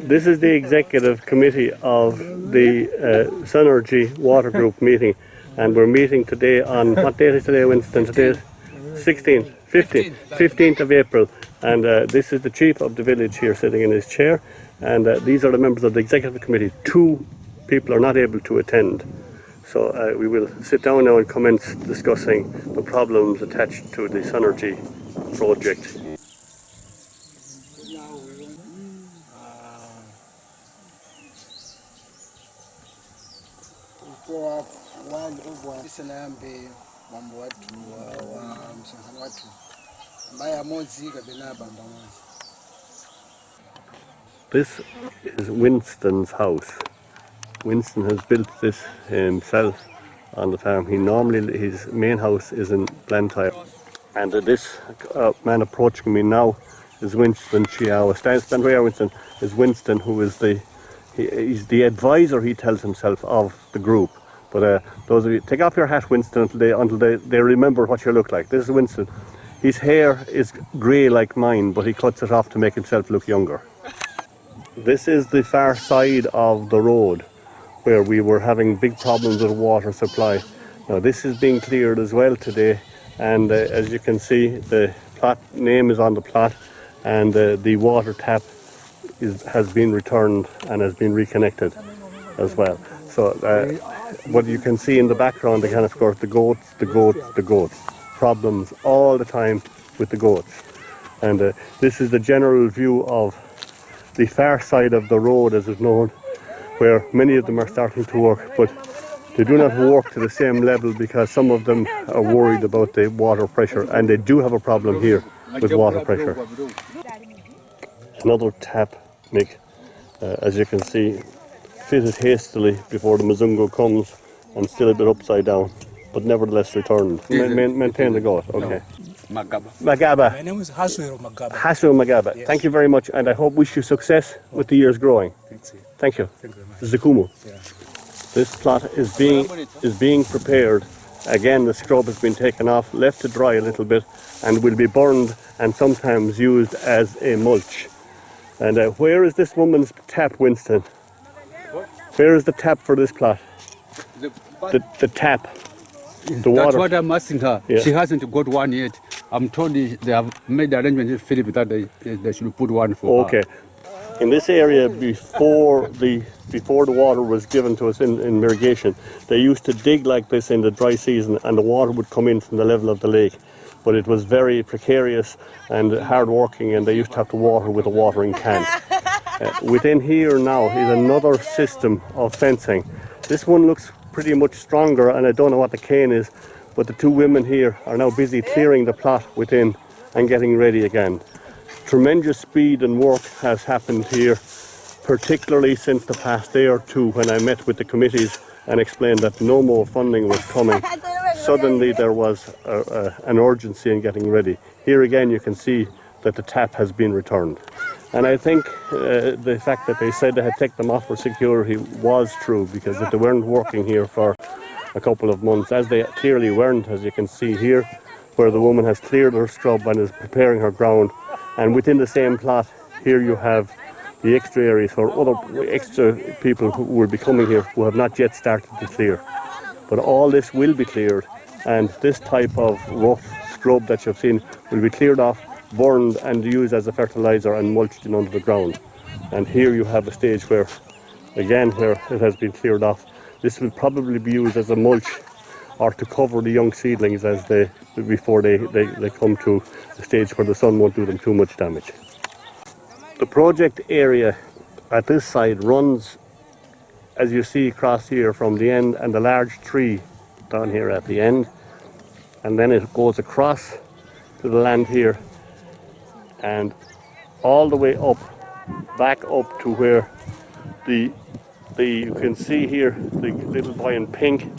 This is the executive committee of the Sunergy water group meeting, and we're meeting today on, what date is today, Winston? Today is 15th of April, and this is the chief of the village here sitting in his chair, and these are the members of the executive committee. 2 people are not able to attend, so we will sit down now and commence discussing the problems attached to the Sunergy project. This is Winston's house. Winston has built this himself on the farm. His main house is in Blantyre. And this man approaching me now is Winston Chiawa. Stand where, Winston, is Winston, who is he's the advisor, he tells himself, of the group. But those of you, take off your hat, Winston, until they remember what you look like. This is Winston. His hair is grey like mine, but he cuts it off to make himself look younger. This is the far side of the road where we were having big problems with water supply. Now this is being cleared as well today, and as you can see, the plot name is on the plot, and the water tap has been returned and has been reconnected as well. So what you can see in the background again, of course, the goats. Problems all the time with the goats. And this is the general view of the far side of the road, as is known, where many of them are starting to work, but they do not work to the same level because some of them are worried about the water pressure, and they do have a problem here with water pressure. Another tap, Mick, as you can see, fitted hastily before the Mzungu comes and still a bit upside down, but nevertheless returned. Maintain the goat, okay. Magaba. My name is Hasu Magaba. Hasu Magaba. Yes. Thank you very much, and I wish you success with the year's growing. Thank you. Thank you very much. Zukumu. Yeah. This plot is being prepared. Again, the scrub has been taken off, left to dry a little bit, and will be burned and sometimes used as a mulch. And where is this woman's tap, Winston? What? Where is the tap for this plot? The tap. The water. That's what I'm asking her. Yeah. She hasn't got one yet. I'm told they have made arrangements with Philip that they should put one for her. Okay. In this area, before the water was given to us in irrigation, they used to dig like this in the dry season, and the water would come in from the level of the lake. But it was very precarious and hard working, and they used to have to water with a watering can. Within here now is another system of fencing. This one looks pretty much stronger, and I don't know what the cane is, but the 2 women here are now busy clearing the plot within and getting ready again. Tremendous speed and work has happened here, particularly since the past day or 2 when I met with the committees and explained that no more funding was coming. Suddenly there was an urgency in getting ready. Here again you can see that the tap has been returned. And I think the fact that they said they had taken them off for security was true, because if they weren't working here for a couple of months, as they clearly weren't, as you can see here, where the woman has cleared her scrub and is preparing her ground, and within the same plot, here you have the extra areas for other extra people who will be coming here who have not yet started to clear. But all this will be cleared, and this type of rough scrub that you've seen will be cleared off, burned and used as a fertilizer and mulched in under the ground. And here you have a stage where, again, where it has been cleared off. This will probably be used as a mulch or to cover the young seedlings as before they come to the stage where the sun won't do them too much damage. The project area at this side runs, as you see across here, from the end, and the large tree down here at the end, and then it goes across to the land here and all the way up, back up to where you can see here the little boy in pink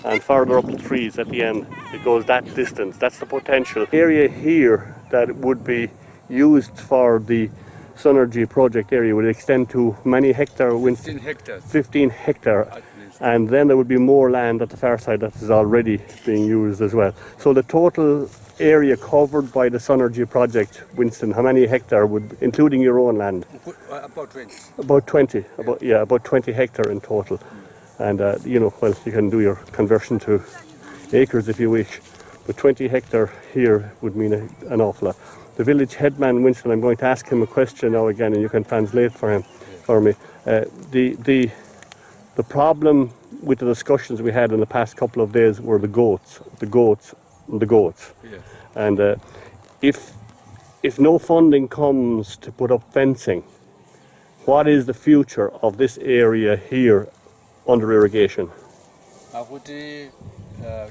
and further up the trees at the end. It goes that distance. That's the potential area here that would be used for the Sunergy project area would extend to many hectare, 15 hectares. 15 hectare, At least. and then there would be more land at the far side that is already being used as well. So the total area covered by the Sunergy project, Winston, how many hectare would, including your own land? About 20. About 20, about 20 hectare in total. And you know, well, you can do your conversion to acres if you wish, but 20 hectare here would mean an awful lot. The village headman, Winston, I'm going to ask him a question now again, and you can translate for me. The problem with the discussions we had in the past couple of days were the goats. Yes. And if no funding comes to put up fencing, what is the future of this area here under irrigation? Akuti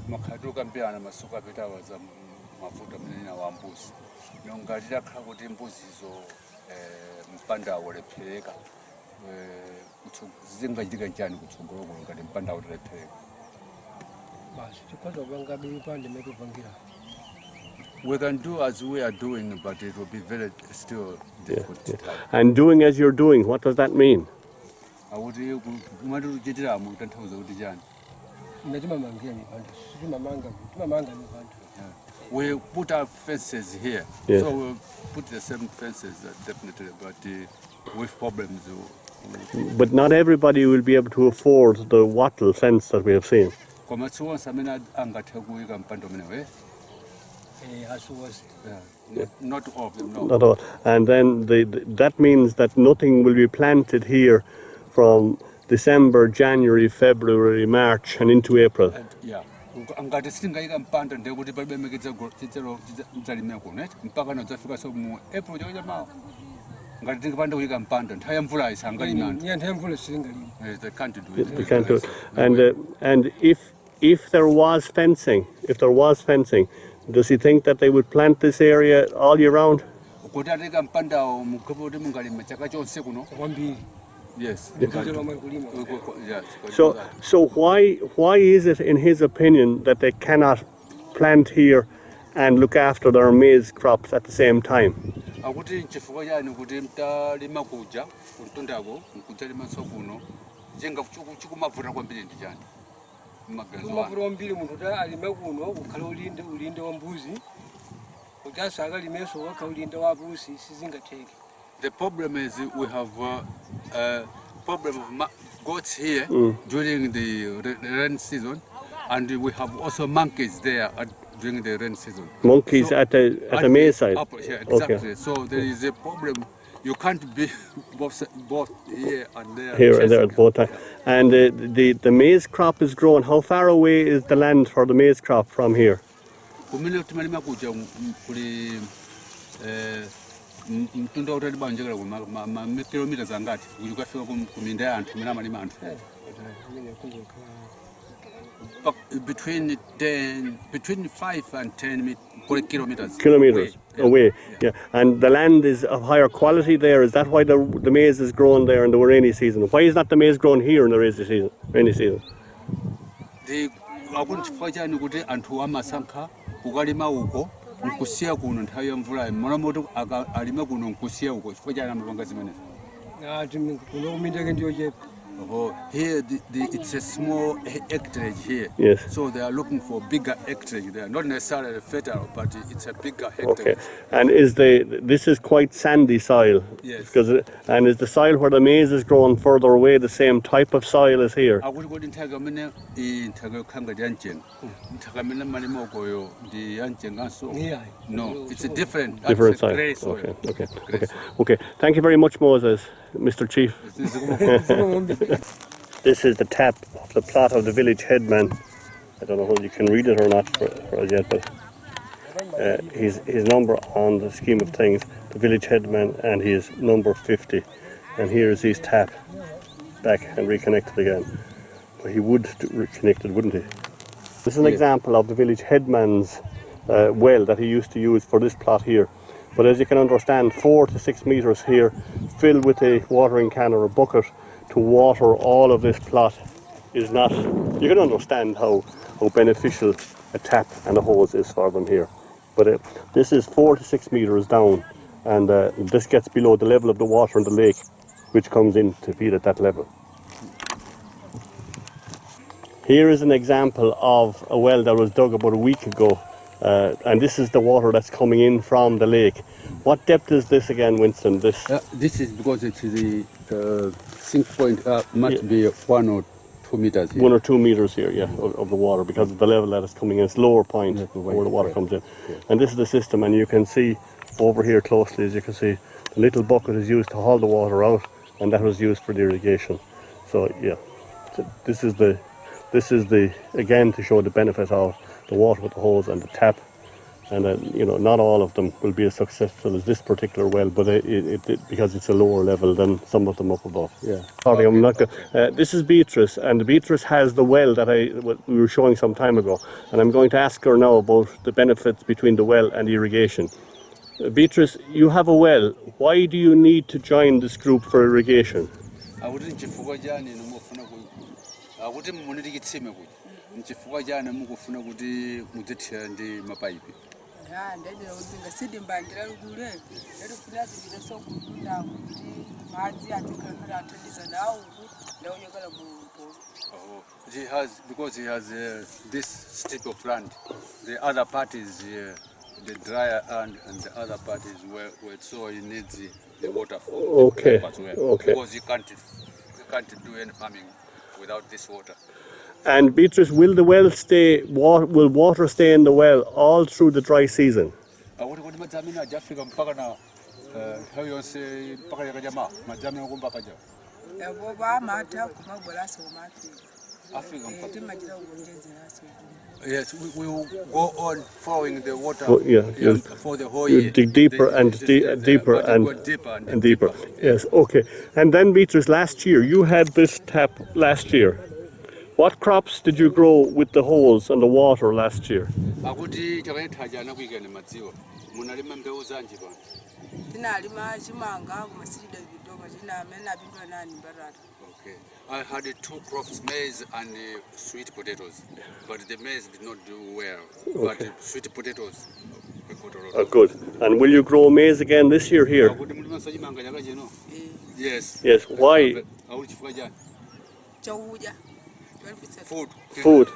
makhaduka mpira na masuka pita waza mafuta mnena wa mbuzi. Nongalira kha kuti mbuzizo mpanda wolephereka zingachitika njani kutsogolo ngati mpanda wolephereka. Basi tikhoza kubanga bipande mekupangira. We can do as we are doing, but it will be very still difficult. Yeah. And doing as you're doing, what does that mean? Akuti kumati kuchitira mu tanthauza kuti chani. Nachimamangira mipanda. Timamanga mipanda. We put our fences here, yes. So we'll put the same fences definitely, but with problems. But not everybody will be able to afford the wattle fence that we have seen. Not all of them, no. Not all. And then that means that nothing will be planted here from December, January, February, March and into April. Yeah. Angati singaika mpanda ndekuti palibe mekeza chichero mzalimeko net mpaka nozafika so mu April joja mawo ngati tingapanda kuika mpanda nthawi ya mvula isangalima Yeah, nthawi ya mvula silingalima. They can't do it. They can't do it. And if there was fencing, does he think that they would plant this area all year round? Kuti atika mpanda mukapoti mungalima chaka chonse kuno. Kwambiri. Yes. Yes. So why is it, in his opinion, that they cannot plant here and look after their maize crops at the same time? Akuti chifukwa chani kuti mtalima kuja kuntundako nkutalima sokuno jenga chikumavuta kwambiri ndi chani kumavuta kwambiri munthu kuti alime kuno kukhala ulinde wa mbuzi kuti asakalimenso wakhala ulinde wa apusi sizingatheke. The problem is we have a problem of goats here during the rain season, and we have also monkeys there during the rain season. Monkeys so, at the maize side? Yeah, exactly. Okay. So there is a problem. You can't be both here and there. Here and there at both times. And the maize crop is grown. How far away is the land for the maize crop from here? Mtunda utali banjekera ma kilometers angati ukafika kuminda ya anthu mina malima anthu between 5 and 10 kilometers away. Yeah. And the land is of higher quality there. Is that why the maize is grown there in the rainy season? Why is not the maize grown here in the rainy season? The akuchifukwa chani kuti anthu amasankha kukalima uko nkusiya kuno nthawi ya mvula mwana moto alime kuno nkusiya uko chifukwa chani amapanga zimenezi. Kuno kumindake ndiyo chepa. Here it's a small hectarage here. Yes. So they are looking for bigger hectarage there, not necessarily Fethard, but it's a bigger hectarage. Okay. And this is quite sandy soil? Yes. And is the soil where the maize is grown further away the same type of soil as here? No, it's a different soil. Grey soil. Okay. Thank you very much, Moses, Mr. Chief. This is the tap of the plot of the village headman. I don't know whether you can read it or not for us yet, but his number on the scheme of things, the village headman, and he is number 50. And here is his tap back and reconnected again. But he would reconnect it, wouldn't he? This is an example of the village headman's well that he used to use for this plot here. But as you can understand, 4 to 6 meters here, filled with a watering can or a bucket to water all of this plot is not you can understand how beneficial a tap and a hose is for them here. But this is 4 to 6 meters down, and this gets below the level of the water in the lake, which comes in to feed at that level. Here is an example of a well that was dug about a week ago, and this is the water that's coming in from the lake. What depth is this again, Winston? This is because it's the sink point must be 1 or 2 meters here. 1 or 2 meters here, yeah, of the water, because of the level that is coming in. It's lower point where the water comes in. Yeah. And this is the system, and you can see over here closely, as you can see, the little bucket is used to haul the water out, and that was used for the irrigation. So yeah, so this is the again to show the benefit of the water with the hose and the tap. And you know, not all of them will be as successful as this particular well, but because it's a lower level than some of them up above. Yeah. Sorry, I'm not. This is Beatrice, and Beatrice has the well that we were showing some time ago, and I'm going to ask her now about the benefits between the well and irrigation. Beatrice, you have a well. Why do you need to join this group for irrigation? ndendera kuti ngasidimbangira rukule ndikufuna kuita sokukunda kuti madzi atikanira athandiza nawo ndaonyekala mupo. Because he has this strip of land. The other part is the drier land, and the other part is where so he needs the water for. Okay. As well. Okay. Because you can't do any farming without this water. And Beatrice, will the well stay? Will water stay in the well all through the dry season? Yabo bamatha kumabhola somafika. Timajira ugonjezera so. Yes, we will go on following the water for the whole You year. dig deeper and deeper and deeper. Yes, okay. And then Beatrice, last year, you had this tap last year. What crops did you grow with the hose and the water last year? Tinalima chimanga kumasirida vidoma tinamena bindwa nani barata. Okay. I had 2 crops, maize and sweet potatoes, but the maize did not do well. Okay. But sweet potatoes, we got a lot. Oh, good. And will you grow maize again this year here? Yes. Yes. Why? Chauja. Food. Food.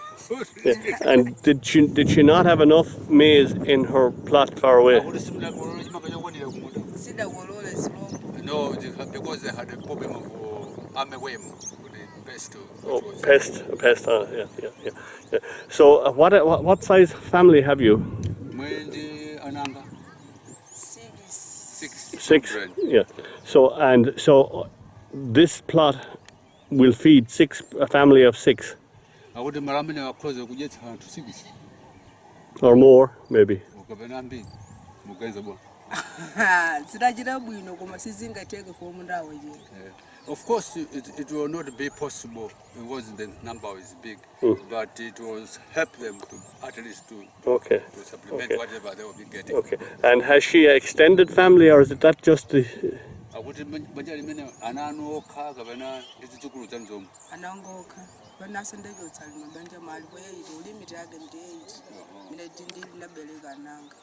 Yeah. And did she not have enough maize in her plot far away? Sida wolole silombo. No, because they had a problem of armyworm with the pest. Oh, pest. Yeah. So, what size family have you? Six. Children. Yeah. So this plot will feed a family of 6 or more, maybe. Sirajira bwino koma sizingateke for mundawo je. Of course, it will not be possible because the number is big, but it will help them to at least to supplement whatever they will be getting. Okay. And has she an extended family, or is it that just the? Anangoka. Banasendeke utsalima banja mali kweyiti ulimit yake ndi8. Mina tindili nabelega nanga.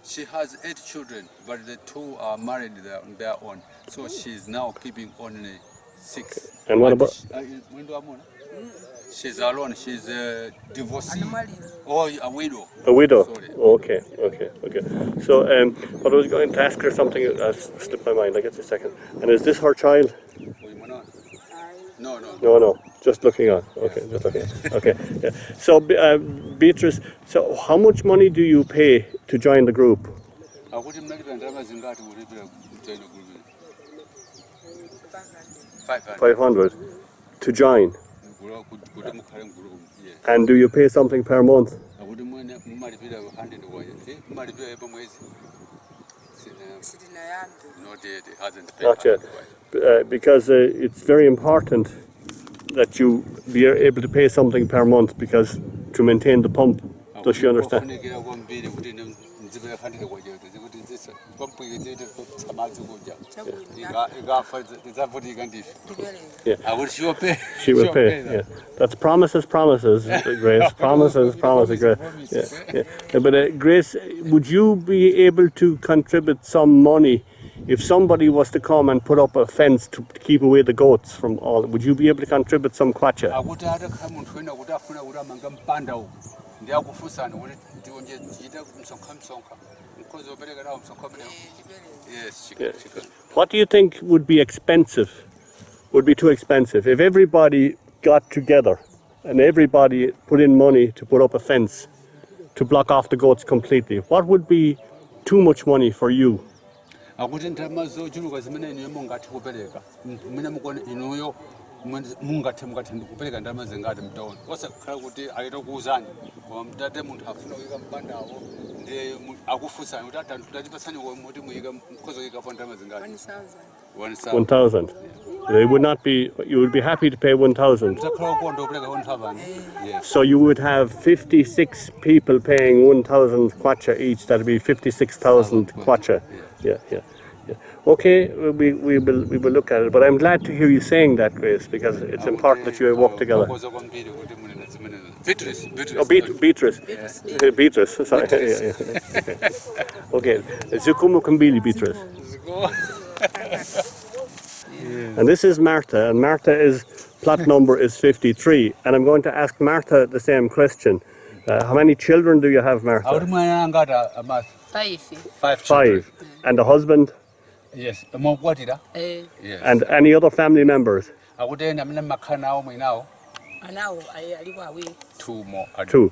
She has 8 children, but the 2 are married on their own. So she's now keeping only 6. And what about? She's alone. She's a divorcee. Oh, a widow. A widow. Sorry. Okay. So, but I was going to ask her something. Slipped my mind. I guess a second. And is this her child? No. Just looking on. Okay, just looking on. Okay. Yeah. So, Beatrice, so how much money do you pay to join the group? 500 to join. And do you pay something per month? Not yet. Because it's very important that you be able to pay something per month, because to maintain the pump. Does she understand? this complicated Samazuja. Yeah. I will show pay. She will pay. Yeah. That's promises, Grace. Promises, Grace. Yeah. But Grace, would you be able to contribute some money if somebody was to come and put up a fence to keep away the goats from all? Would you be able to contribute some kwacha? I would have come on when I would have Mangam Pando. The Agufusan would do some sonka. Because of yes, she can. What do you think would be expensive? Would be too expensive if everybody got together and everybody put in money to put up a fence to block off the goats completely? What would be too much money for you? I wouldn't have my Zoju was many Munga to Operega. Minamon in Munga Temgat and Operega and Damas and Garden Dawn. What's a crowd I don't go on? That they would have no Banda, the Agufusan, that and Lajibasan or Modimigam, because you got 1,000. 1,000. They would not be. You would be happy to pay 1,000. Yes. So you would have 56 people paying 1,000 kwacha each. That'd be 56,000 kwacha. Yeah. Okay, we will look at it. But I'm glad to hear you saying that, Grace, because it's important that you work together. Beatrice. Beatrice. Sorry. Okay. Zukumu Kambili Beatrice. And this is Martha, and Martha plot number is 53. And I'm going to ask Martha the same question. How many children do you have, Martha? 5. And a husband? Yes. Yes. And any other family members? I would end up now. Now, 2 more. 2.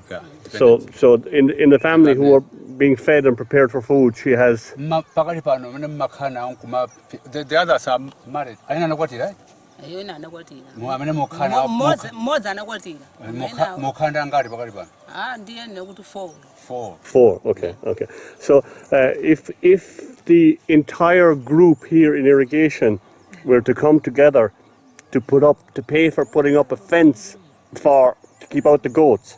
So in the family who are being fed and prepared for food, she has... The others are married. I don't know what it is. More than a 4. Okay. So if the entire group here in irrigation were to come together to pay for putting up a fence to keep out the goats,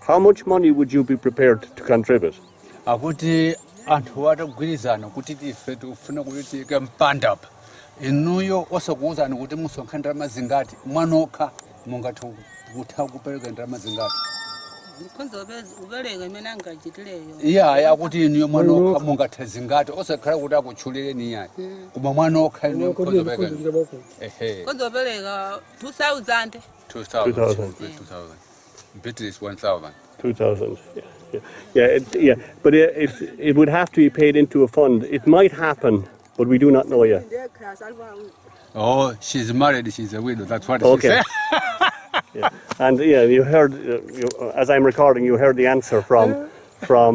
how much money would you be prepared to contribute? I would and what a reason would it if to band up. In New York also goes and would Musso Kandama Zingati, Manoka, Mungato, would have Uberg Ramazingati. Yeah, I would in your Manoka Mungata Zingati, also crowd up with Chulenia. Manoka and 2,000. 2,000. Beatrice 1,000. 2,000. Yeah. But it would have to be paid into a fund. It might happen, but we do not know yet. Oh, she's married. She's a widow. That's what she said. Yeah. And you heard, as I'm recording, you heard the answer from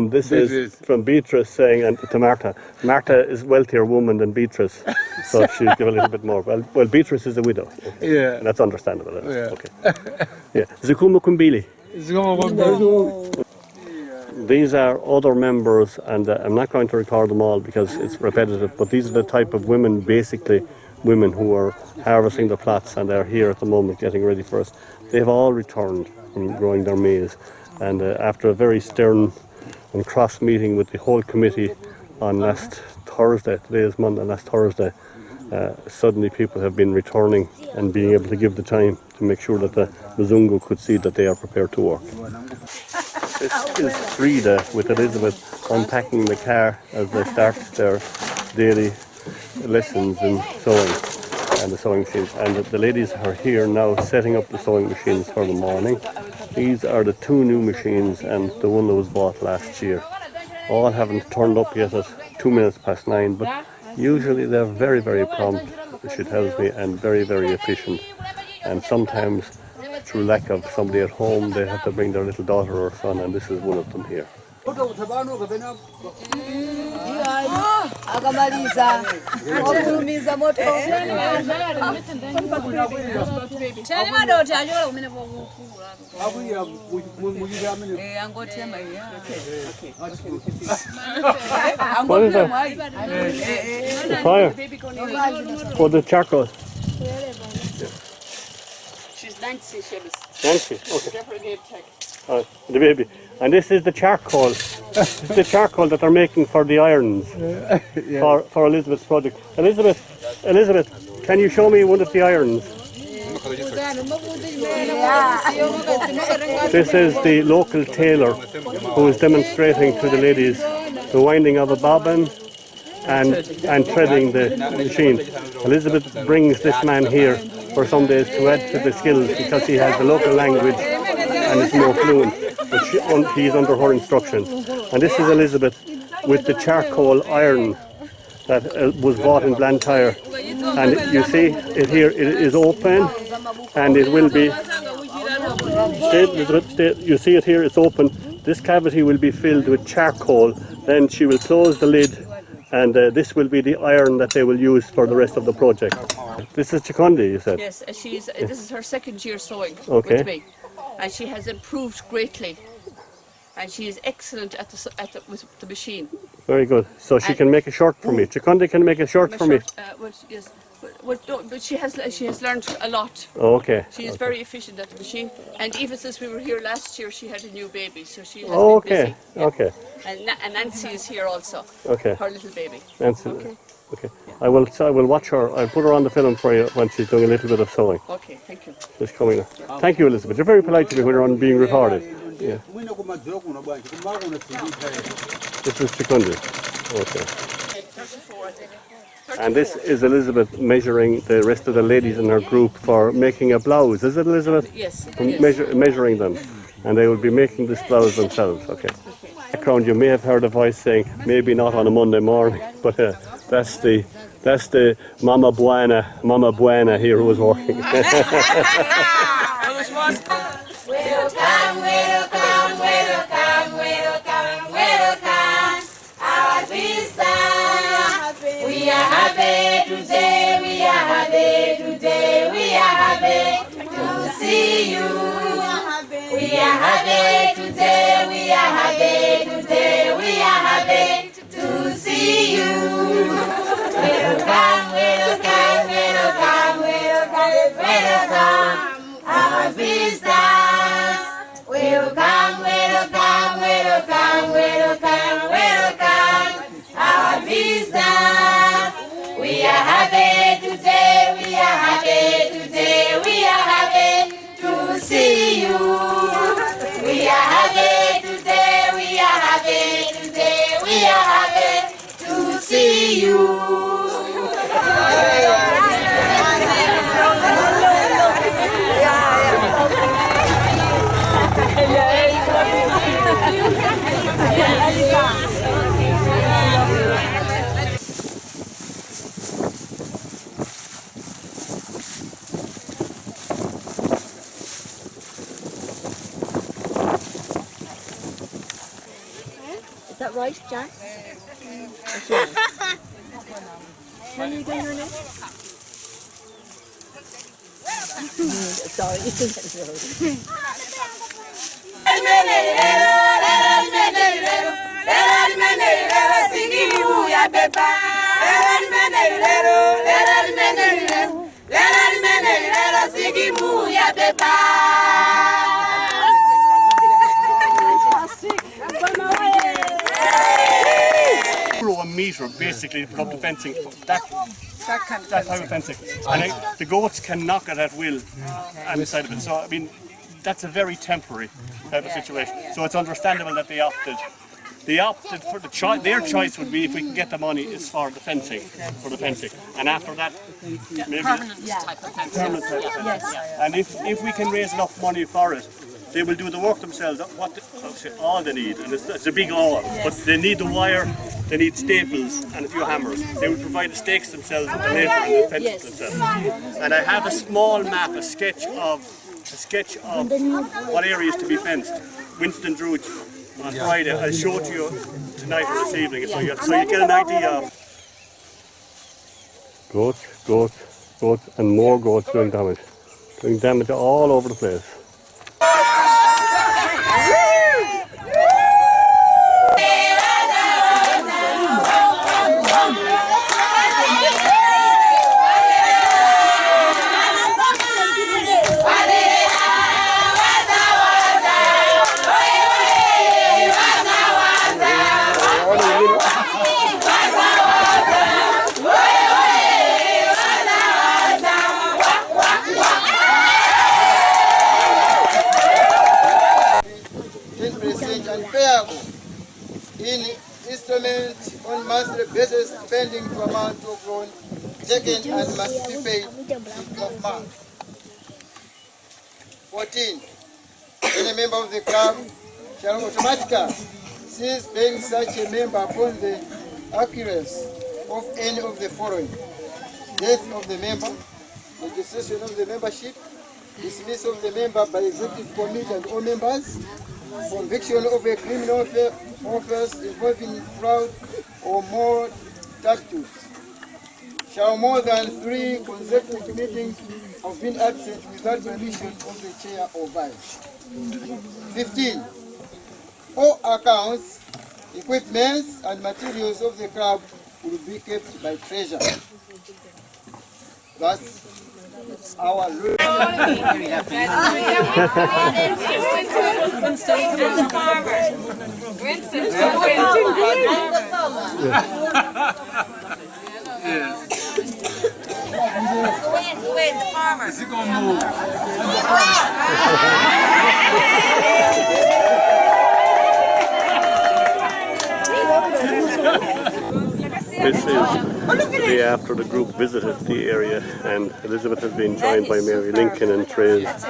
Beatrice saying to Martha. Martha is a wealthier woman than Beatrice, so she'll give a little bit more. Well, Beatrice is a widow. Yeah. And that's understandable. Yeah. Okay. Yeah. Zukumu Kumbili. These are other members, and I'm not going to record them all because it's repetitive, but these are the type of women, basically women who are harvesting the plots, and they're here at the moment getting ready for us. They've all returned from growing their maize, and after a very stern and cross meeting with the whole committee on last Thursday, today is Monday, last Thursday, suddenly people have been returning and being able to give the time to make sure that the Mzungu could see that they are prepared to work. This is Frida with Elizabeth unpacking the car as they start their daily lessons in sewing and the sewing machines. And the ladies are here now setting up the sewing machines for the morning. These are the 2 new machines and the one that was bought last year. All haven't turned up yet at 9:02, but usually they're very, very prompt, she tells me, and very, very efficient. And sometimes, through lack of somebody at home, they have to bring their little daughter or son, and this is one of them here. What is that? The fire? Or the charcoal? She's Nancy. Nancy, okay. The baby. And this is the charcoal the charcoal that they're making for the irons for Elizabeth's project. Elizabeth, can you show me one of the irons? This is the local tailor who is demonstrating to the ladies the winding of a bobbin and threading the machine. Elizabeth brings this man here for some days to add to the skills because he has the local language and is more fluent, but he's under her instruction. And this is Elizabeth with the charcoal iron that was bought in Blantyre. And you see it here, it is open and it will be, stay Elizabeth, stay, you see it here, it's open. This cavity will be filled with charcoal, then she will close the lid, and this will be the iron that they will use for the rest of the project. This is Chikondi, you said? Yes, this is her second year sewing Okay. with me, and she has improved greatly, and she is excellent with the machine. Very good. So she can make a shirt for me. Chikondi can make a shirt for me. Yes, but she has learned a lot. Oh, okay. She is very efficient at the machine, and even since we were here last year, she had a new baby, so she has been busy. Okay. And Nancy is here also. Okay. Her little baby. Nancy. Okay. I will watch her. I'll put her on the film for you when she's doing a little bit of sewing. Okay, thank you. She's coming. Thank you, Elizabeth. You're very polite to me when you're on being recorded. Yeah. This is Chikondi. Okay. 34, I think. And this is Elizabeth measuring the rest of the ladies in her group for making a blouse. Is it, Elizabeth? Yes. Measuring them. And they will be making this blouse themselves. Okay. Background, you may have heard a voice saying, maybe not on a Monday morning, but that's the Mama Buena here who was working. Our vista. We are happy today, we are happy today, we are happy to see you. We are happy today, we are happy today, we are happy to see you. Welcome, welcome, welcome, welcome, welcome, our visitors. Welcome, welcome, welcome, welcome, welcome, our visitors. We are happy today, we are happy today, we are happy to see you. We are happy today, we are happy today, we are happy to see you. Is that right, Jack? Okay. When are you doing your name? Sorry. A metre basically to put up the fencing. That type of fencing. And the goats can knock it at will on the side of it. So I mean, that's a very temporary type of situation. So it's understandable that they opted. They opted for the choice. Their choice would be, if we can get the money, is for the fencing, and after that, maybe Permanent type of fencing. Yes. And if we can raise enough money for it, they will do the work themselves. All they need, and it's a big all, but they need the wire, they need staples and a few hammers. They will provide the stakes themselves and the labour and the fences themselves. And I have a small map, a sketch of what areas to be fenced. Winston drew it on Friday. I'll show it to you tonight or this evening, so you get an idea of. Goats, and more goats doing damage all over the place. on monthly basis depending to amount of loan taken and must be paid 6th of March. 14. Any member of the club shall automatically cease being such a member upon the occurrence of any of the following: death of the member, registration of the membership, dismissal of the member by executive committee and all members, conviction of a criminal offense involving fraud or more statutes. Shall more than 3 consecutive meetings have been absent without permission of the chair or vice. 15. All accounts, equipments and materials of the club will be kept by treasurer. That's our rule. Wait, the farmer. Is he gonna move? This is the day after the group visited the area, and Elizabeth has been joined by Mary Lincoln and Trace,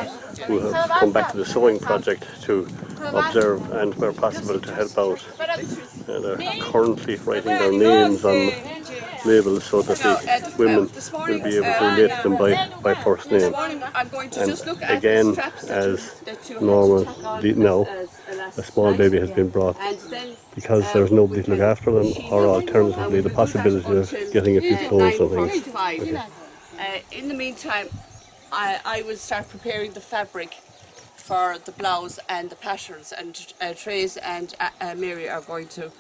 who have come back to the sewing project to observe and, where possible, to help out. And are currently writing their names on labels so that the women will be able to relate to them by first name. And again, as normal, now a small baby has been brought because there's nobody to look after them, or alternatively the possibility of getting a few clothes and things. Okay. In the meantime, I will start preparing the fabric for the blouse and the patterns, and Trace and Mary are going to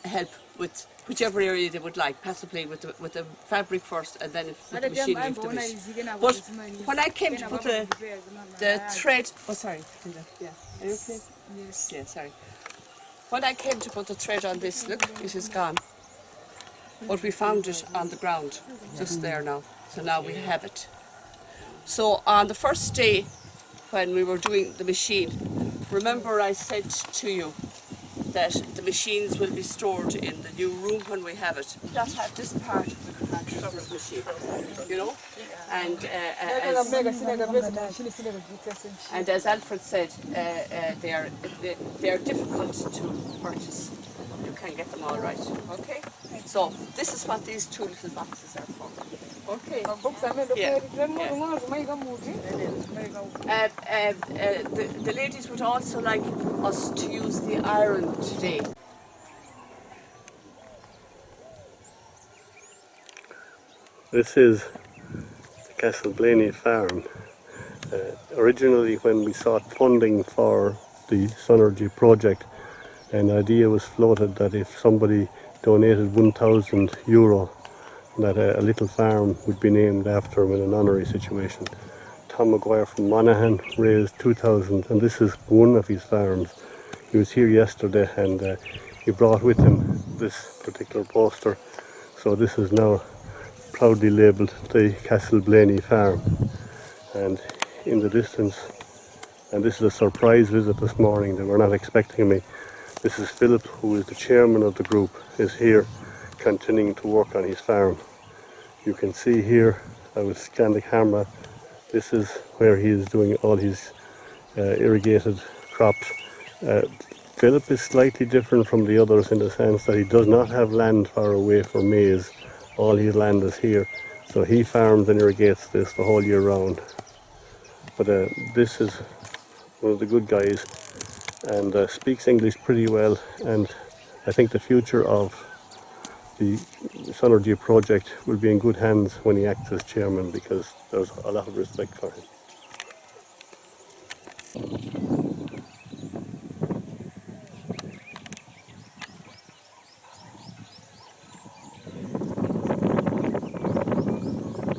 help with whichever area they would like, possibly with the fabric first and then with the machine afterwards. But when I came to put the thread, oh sorry, yeah, are you okay? Yes. Yeah, sorry. When I came to put the thread on this, look, it is gone. But we found it on the ground, just there now. So now we have it. So on the first day, when we were doing the machine, remember I said to you that the machines will be stored in the new room when we have it. We don't have this part of the machine, you know? And as Alfred said, they are difficult to purchase. You can get them all right, okay? So this is what these 2 little boxes are for. Okay. The ladies would also like us to use the iron today. This is the Castle Blaney farm. Originally, when we sought funding for the Sunergy project, an idea was floated that if somebody donated €1,000, that a little farm would be named after him in an honorary situation. Tom Maguire from Monaghan raised 2,000, and this is one of his farms. He was here yesterday, and he brought with him this particular poster. So this is now proudly labelled the Castle Blaney farm. And in the distance, and this is a surprise visit this morning, they were not expecting me. This is Philip, who is the chairman of the group, is here continuing to work on his farm. You can see here, I will scan the camera, this is where he is doing all his irrigated crops. Philip is slightly different from the others in the sense that he does not have land far away for maize. All his land is here, so he farms and irrigates this the whole year round. But this is one of the good guys, and speaks English pretty well, and I think the future of the Sunergy project will be in good hands when he acts as chairman, because there's a lot of respect for him.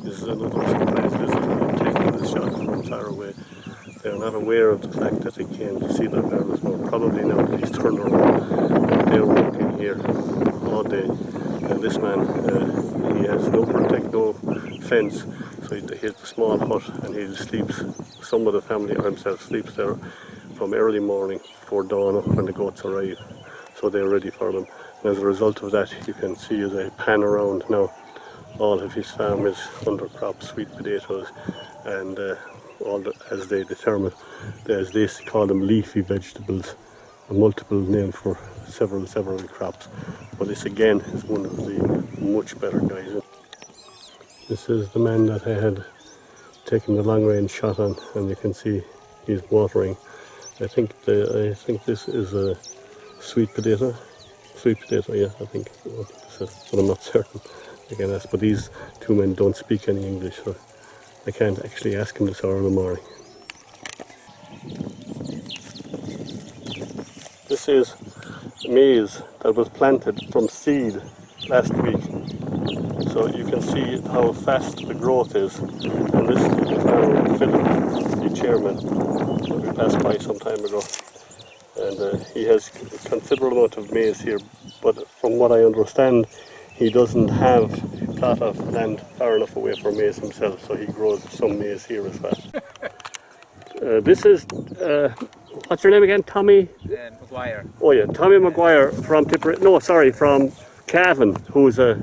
This is another surprise visitor. I'm taking this shot from far away. They're not aware of the fact that they came to see their farmers, but probably now that he's turned around, they're working here all day. And this man, he has no fence, so he has a small hut, and he sleeps, some of the family or himself sleeps there from early morning before dawn up when the goats arrive, so they're ready for them. As a result of that, you can see as I pan around now, all of his farm is undercrop, sweet potatoes, and as they determine, as they call them, leafy vegetables, a multiple name for several crops. But this again is one of the much better guys. This is the man that I had taken the long range shot on, and you can see he's watering. I think this is a sweet potato. Sweet potato, yeah, I think this is, but I'm not certain. Again, but these two men don't speak any English, so I can't actually ask him this hour in the morning. This is maize that was planted from seed last week. So you can see how fast the growth is. And this is the farmer, Philip, the chairman, that we passed by some time ago. And he has a considerable amount of maize here, but from what I understand, he doesn't have a plot of land far enough away for maize himself, so he grows some maize here as well. This is, what's your name again? Tommy? Maguire. Oh yeah, Tommy Maguire from Tipperary, no sorry, from Cavan, who's a,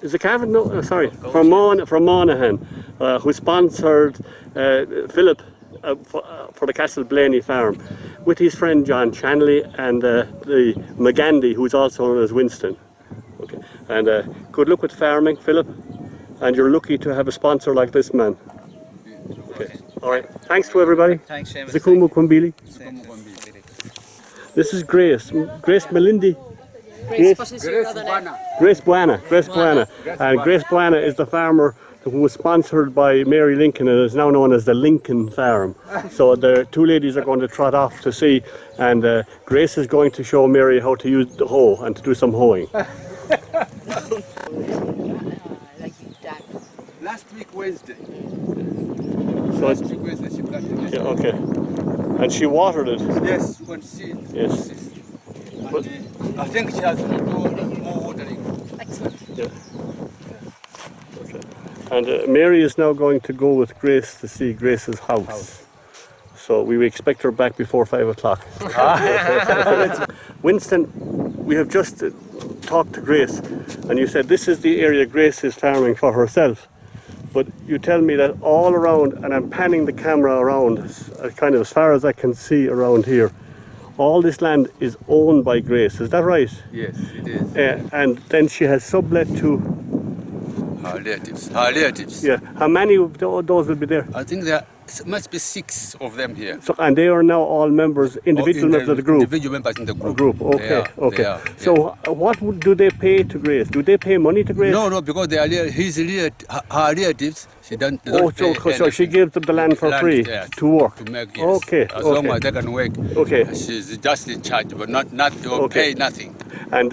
is it Cavan? No, sorry, from Monaghan, who sponsored Philip for the Castle Blaney farm with his friend John Chanley and the McGandy, who's also known as Winston. Okay, and good luck with farming, Philip, and you're lucky to have a sponsor like this man. Okay, all right, thanks to everybody. Thanks, Seamus. Zakumu Kwambili. This is Grace Melindi. Grace Buana. And Grace Buana is the farmer who was sponsored by Mary Lincoln and is now known as the Lincoln Farm. So the two ladies are going to trot off to see, and Grace is going to show Mary how to use the hoe and to do some hoeing. Last week Wednesday. So Last week Wednesday she planted. yeah, okay. And she watered it. Yes, when seed. Yes. But, I think she has to do more watering. Excellent. yeah. Okay. And Mary is now going to go with Grace to see Grace's house. So we expect her back before 5 o'clock. Winston, we have just talked to Grace, and you said this is the area Grace is farming for herself. But you tell me that all around, and I'm panning the camera around, kind of as far as I can see around here, all this land is owned by Grace. Is that right? Yes, it is. And then she has sublet to Her relatives. Yeah. How many of those will be there? I think there must be 6 of them here. So, and they are now all members, individual members of the group? Individual members in the group. Okay, okay. They are, so what do they pay to Grace? Do they pay money to Grace? No, because they are her relatives. She don't so she gives them the land for free to work? To make, yes. Okay, As long as they can work. Okay. She's just in charge, but not pay nothing. And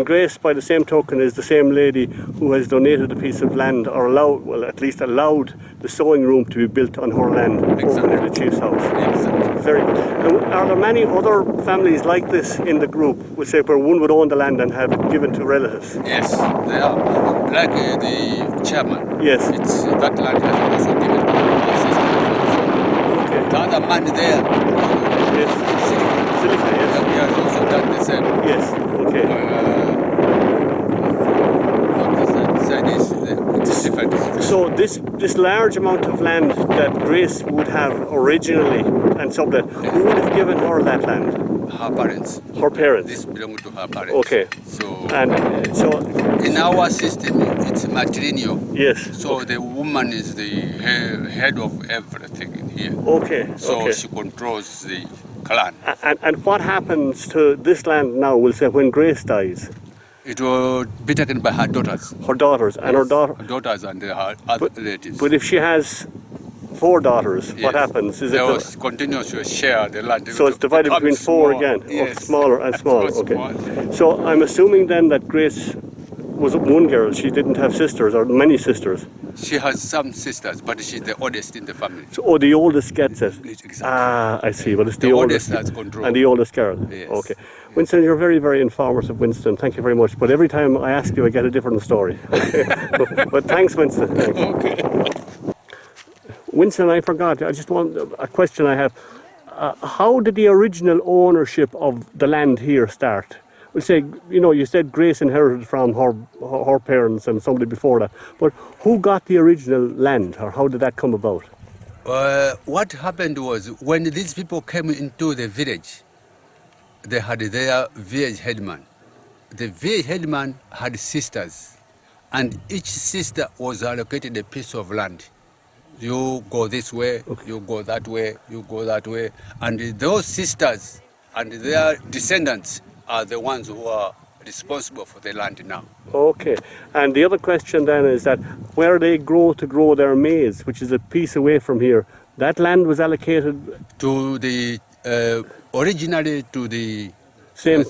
Grace, by the same token, is the same lady who has donated a piece of land, or at least allowed the sewing room to be built on her land over near the chief's house. Exactly. Very good. And are there many other families like this in the group, say, where one would own the land and have given to relatives? Yes, they are. Like the chairman. Yes. That land has also given to my sister. Okay. The other man there. Yes. Silica, yes. He has also done the same. Yes. Okay. It's different. So this large amount of land that Grace would have originally and sublet, who would have given her that land? Her parents. Her parents. This belongs to her parents. Okay. So in our system, it's matrilineal. Yes. So the woman is the head of everything in here. Okay. So she controls the clan. And what happens to this land now, we'll say, when Grace dies? It will be taken by her daughters. Her daughters. And Yes, her daughter. her daughters and her other relatives. But if she has 4 daughters, what happens? They will continue to share the land. So it's divided between 4 again, yes. smaller and smaller. Okay. Small. So I'm assuming then that Grace was one girl. She didn't have sisters or many sisters. She has some sisters, but she's the oldest in the family. So, the oldest gets it. Exactly. Ah, I see. But it's The oldest has control. And the oldest girl. Yes. Okay. Winston, you're very, very informative, Winston. Thank you very much. But every time I ask you, I get a different story. but thanks, Winston. Thanks. Okay. Winston, I forgot. I just want a question I have. How did the original ownership of the land here start? we say, you know, you said Grace inherited from her parents and somebody before that, but who got the original land, or how did that come about? What happened was, when these people came into the village, they had their village headman. The village headman had sisters, and each sister was allocated a piece of land. You go this way, you go that way, you go that way. And those sisters and their descendants are the ones who are responsible for the land now. Okay, and the other question then is that where they grow their maize, which is a piece away from here, that land was allocated to the originally to the same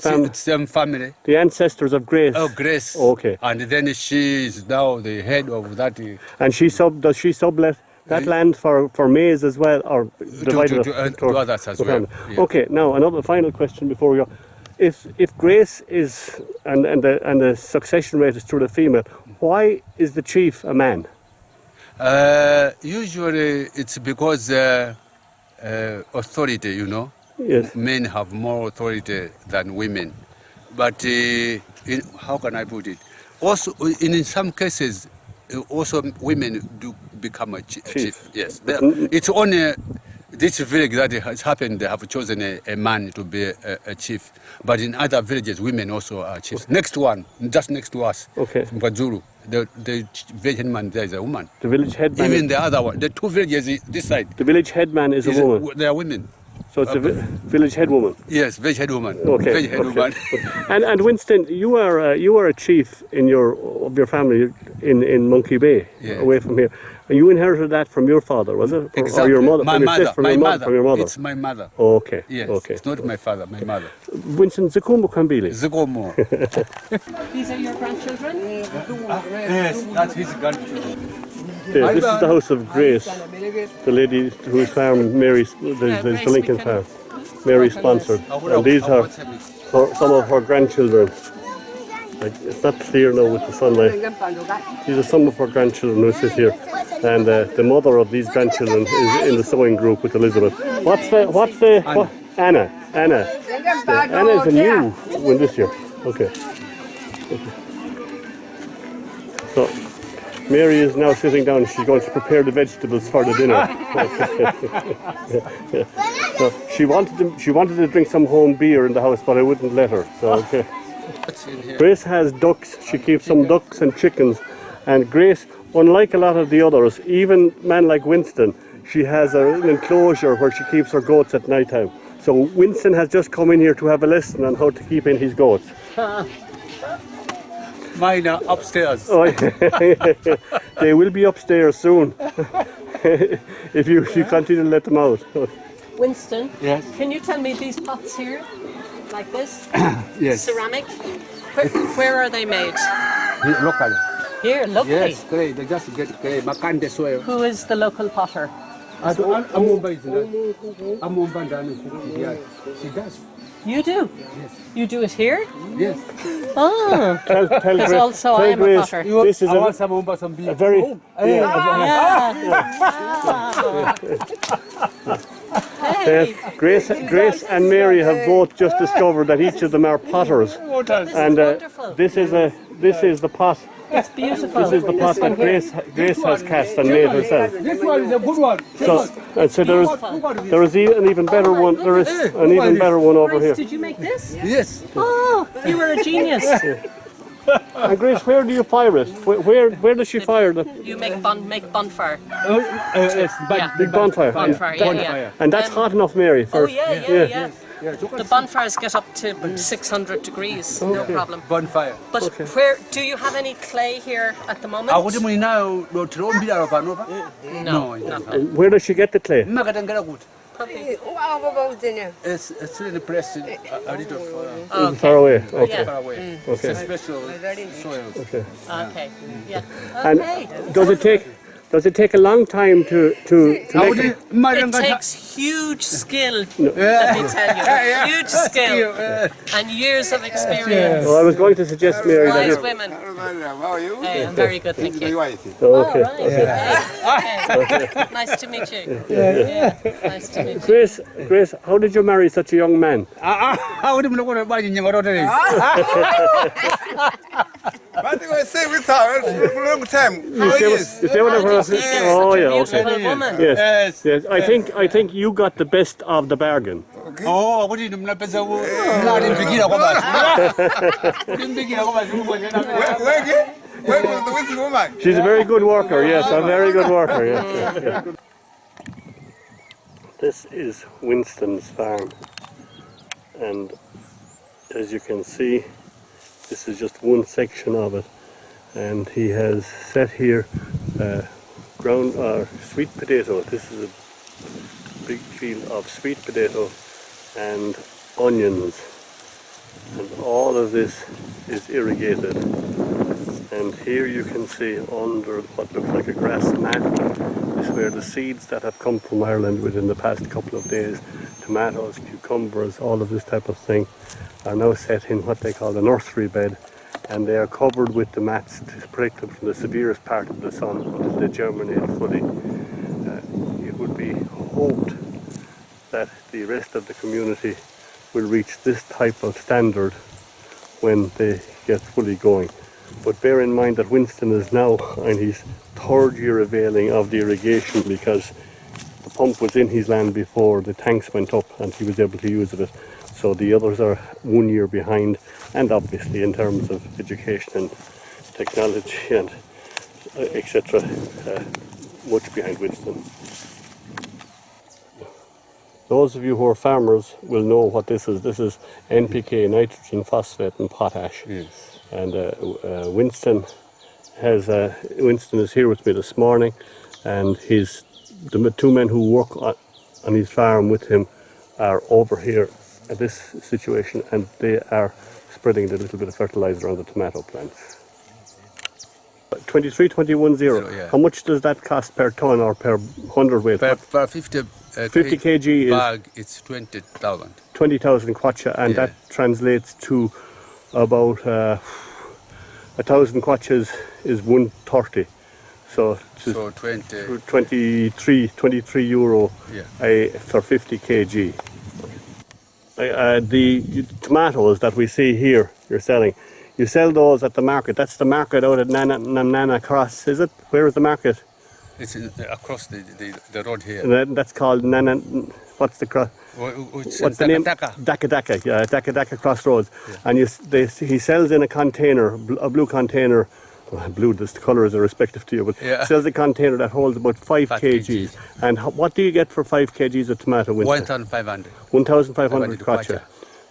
family. The ancestors of Grace. Oh, Grace. Okay. And then she is now the head of that. And does she sublet that land for maize as well, or divided to others as well? Yeah. Okay. Now another final question before we go. If Grace is and the succession rate is through the female, why is the chief a man? Usually it's because authority, you know. Yes. Men have more authority than women. But how can I put it? Also, in some cases, also women do become a chief. Yes. It's only this village that it has happened, they have chosen a man to be a chief. But in other villages, women also are chiefs. Next one, just next to us, Mbazuru, the village headman there is a woman. The village headman? Even the other one, the two villages this side. The village headman is a woman? They are women. So it's a village head woman? Yes, village head woman. Okay. Village head woman. And Winston, you are a chief of your family in Monkey Bay, away from here. And you inherited that from your father, was it? Exactly. Or your mother? My mother. From your mother? It's my mother. Okay. Yes. Okay. It's not my father, my mother. Winston, Zukumo Kambili. Zukumo. These are your grandchildren? Yes, that's his grandchildren. This is the house of Grace, the lady whose farm there's the Lincoln farm. Mary sponsored. And these are some of her grandchildren. It's not clear now with the sunlight. These are some of her grandchildren who sit here. And the mother of these grandchildren is in the sewing group with Elizabeth. Anna. Anna is a new one this year. Okay. So Mary is now sitting down. She's going to prepare the vegetables for the dinner. So she wanted to drink some home beer in the house, but I wouldn't let her. So okay. Grace has ducks. She keeps some ducks and chickens. And Grace, unlike a lot of the others, even man like Winston, she has an enclosure where she keeps her goats at night time. So Winston has just come in here to have a lesson on how to keep in his goats. Mine are upstairs. Oh, they will be upstairs soon if you continue to let them out. Winston, yes. Can you tell me these pots here, like this? Yes. Ceramic. Where are they made? Here, locally. Here, locally. Yes, clay. They just get clay. Makande soil. Who is the local potter? She does. You do? Yes. You do it here? Yes. Oh. Because also I am a potter. This is a very... Hey. Grace and Mary have both just discovered that each of them are potters. And this is the pot. It's beautiful. This is the pot that Grace has cast and made herself. This one is a good one. So there is an even better one. There is an even better one over here. Did you make this? Yes. Oh, you were a genius. And Grace, where do you fire it? Where does she fire the? You make bonfire. Yes, Big bonfire. Bonfire, yeah. And that's hot enough, Mary. Oh yeah. The bonfires get up to 600 degrees, no problem. Bonfire. But where do you have any clay here at the moment? No, nothing. Where does she get the clay? It's really pressed a little Far away. Okay. far away. Okay. It's a special soil. Okay. Okay. Yeah. And Okay. does it take? Does it take a long time to make it? It takes huge skill, let me tell you. Huge skill and years of experience. Well, I was going to suggest, Mary, that Wise if... women. How are you? I'm very good, thank you. Oh, okay. Okay. Nice to meet you. Yeah. Nice to meet you. Grace, how did you marry such a young man? But we stay with her for a long time. You stay with her for Oh, yeah, okay. Beautiful woman. Yes. I think you got the best of the bargain. Oh, what did you not better? Not in beginning of Where was the with woman? She's a very good worker, yes, a very good worker, yes. This is Winston's farm, and as you can see, this is just one section of it, and he has set here ground sweet potato. This is a big field of sweet potato and onions, and all of this is irrigated. And here you can see under what looks like a grass mat is where the seeds that have come from Ireland within the past couple of days, tomatoes, cucumbers, all of this type of thing, are now set in what they call the nursery bed, and they are covered with the mats to protect them from the severest part of the sun until they germinate fully. It would be hoped that the rest of the community will reach this type of standard when they get fully going. But bear in mind that Winston is now in his third year availing of the irrigation, because the pump was in his land before the tanks went up and he was able to use it. So the others are 1 year behind, and obviously in terms of education and technology and etc. Much behind Winston. Those of you who are farmers will know what this is. This is NPK, nitrogen, phosphate and potash. Yes. And Winston is here with me this morning, and the two men who work on his farm with him are over here at this situation, and they are spreading the little bit of fertilizer on the tomato plants. 23,210. Yeah. How much does that cost per ton or per hundredweight? Per 50 kg bag, it's 20,000. 20,000 kwacha, and that translates to about 1,000 kwachas is 130. So 23 euro for 50 kg. The tomatoes that we see here, you're selling, you sell those at the market. That's the market out at Nana Cross, is it? Where is the market? It's across the road here. And that's called Nana. What's the cross? What's the name? Daka. Yeah, Daka Crossroads. Yeah. And he sells in a container, a blue container. Well, blue, the colours are respective to you, but sells a container that holds about 5 kgs. And what do you get for 5 kgs of tomato? 1,500. 1,500 kwacha.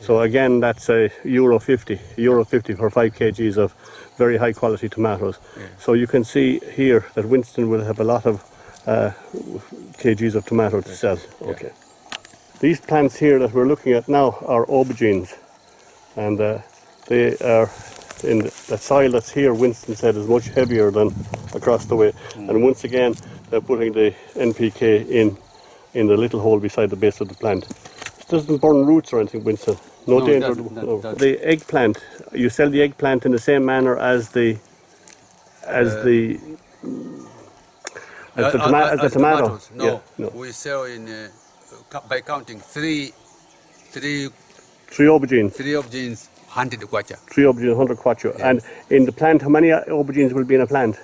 So again, that's euro 50 for 5 kgs of very high quality tomatoes. Yeah. So you can see here that Winston will have a lot of kgs of tomato to sell. Okay. These plants here that we're looking at now are aubergines, and they are in the soil that's here. Winston said is much heavier than across the way, and once again they're putting the NPK in the little hole beside the base of the plant. It doesn't burn roots or anything, Winston. No danger. The eggplant, you sell the eggplant in the same manner as the tomato. No, we sell in by counting three aubergines. 100 kwacha. 3 aubergines, 100 kwacha. Yeah. And in the plant, how many aubergines will be in a plant?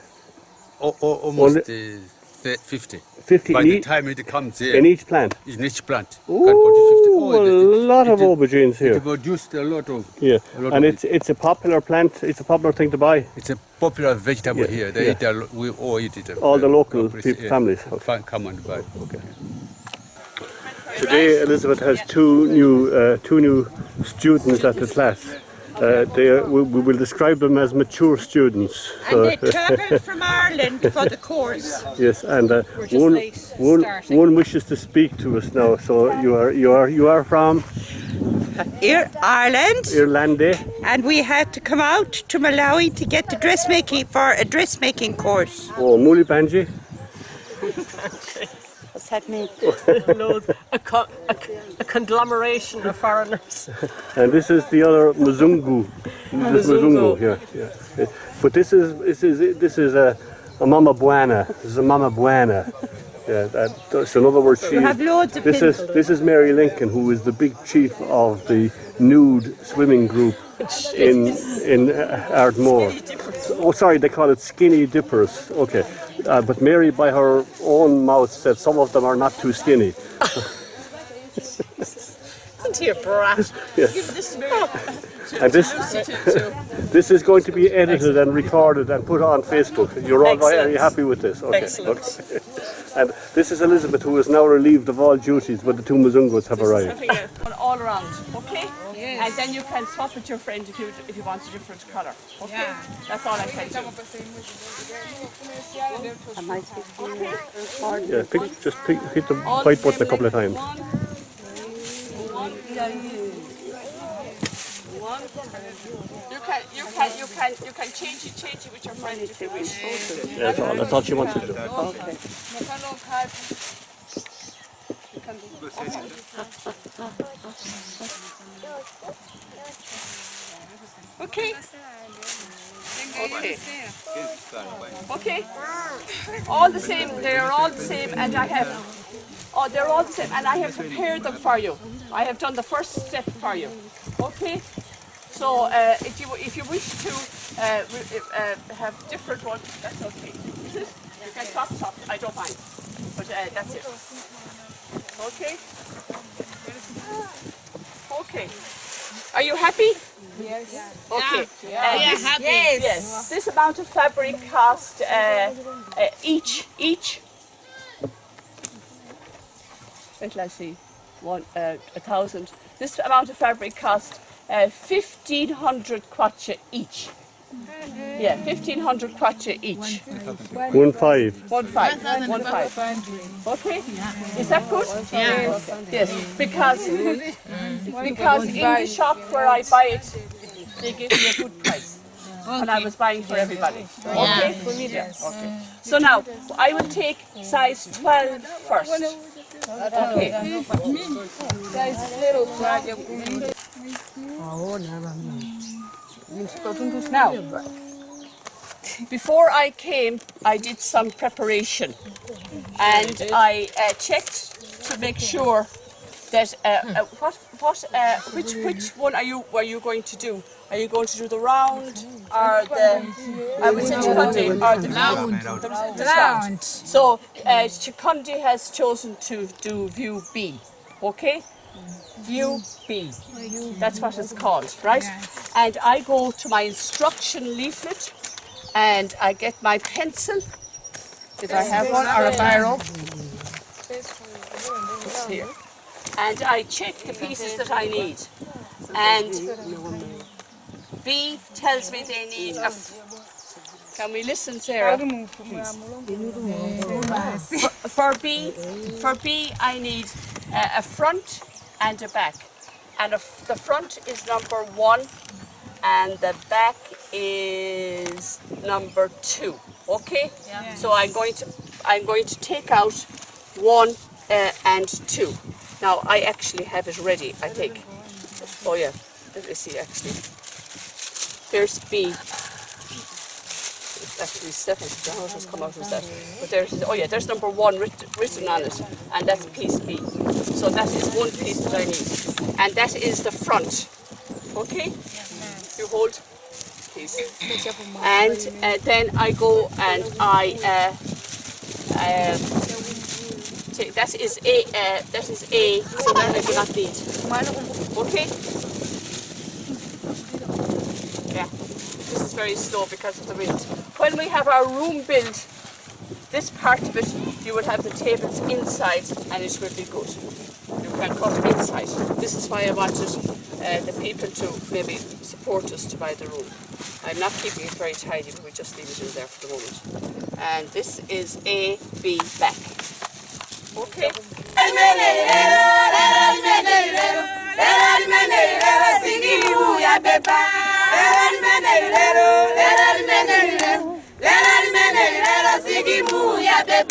Almost 50. 50 by the time it comes here. In each plant? In each plant. Ooh, a lot of aubergines here. It produced a lot of... Yeah, and it's a popular plant, it's a popular thing to buy. It's a popular vegetable here. They eat we all eat it. All the local families. Okay. Come and buy. Okay. Today Elizabeth has two new students at the class. We will describe them as mature students. And they travelled from Ireland for the course. Yes, and one wishes to speak to us now. So you are from Ireland. Irlande. And we had to come out to Malawi to get the dressmaking for a dressmaking course. Oh, Muli Banji. What's that mean? Loads. A conglomeration of foreigners. And this is the other Mzungu. This Mzungu, yeah. But this is a mama buena. This is a mama buena. Yeah, so in other words, this is Mary Lincoln, who is the big chief of the nude swimming group in Ardmore. Oh, sorry, they call it skinny dippers. Okay, but Mary, by her own mouth, said some of them are not too skinny. Isn't he a brat? Yeah. And this is going to be edited and recorded and put on Facebook. You're all right? Are you happy with this? Okay. Excellent. Okay. And this is Elizabeth, who is now relieved of all duties, but the two Mzungus have arrived. All around, okay? Yes. And then you can swap with your friend if you want a different colour. Okay? Yeah. That's all I can do. Yeah, just hit the white button a couple of times. You can change it with your friend if you wish. Yeah, that's all she wants to do. Okay. Okay. All the same. They are all the same, and I have. Oh, they're all the same, and I have prepared them for you. I have done the first step for you. Okay. So if you wish to have different ones, that's okay. You can swap. I don't mind. But that's it. Okay. Okay. Are you happy? Yes. Okay. Yes. This amount of fabric cost each. Wait, let's see. 1,000. This amount of fabric cost 1,500 kwacha each. Yeah, 1,500 kwacha each. 1,500. 1,500. Okay. Is that good? Yes. Yes. Because in the shop where I buy it, they give me a good price. And I was buying for everybody. Okay. Okay. So now I will take size 12 first. Okay. Now, before I came, I did some preparation, and I checked to make sure that which one are you going to do? Are you going to do the round or the? I would say Chikundi or the round. So Chikundi has chosen to do view B. Okay. View B. That's what it's called, right? And I go to my instruction leaflet and I get my pencil, if I have one, or a biro. It's here. And I check the pieces that I need. And B tells me they need a... Can we listen, Sarah? For B, I need a front and a back. And the front is number 1 and the back is number 2. Okay? Yeah. So I'm going to take out 1 and 2. Now I actually have it ready, I think. Oh yeah, let me see actually. There's B. It's actually 7. The house has come out as that. But there's number 1 written on it, and that's piece B. So that is one piece that I need, and that is the front. Okay? You hold, please. And then I go and I take. That is A. So that I do not need. Okay? Yeah. This is very slow because of the wind. When we have our room built, this part of it, you will have the tables inside and it will be good. You can cut inside. This is why I wanted the people to maybe support us to buy the room. I'm not keeping it very tidy, but we just leave it in there for the moment. And this is A, B, back. Okay? Let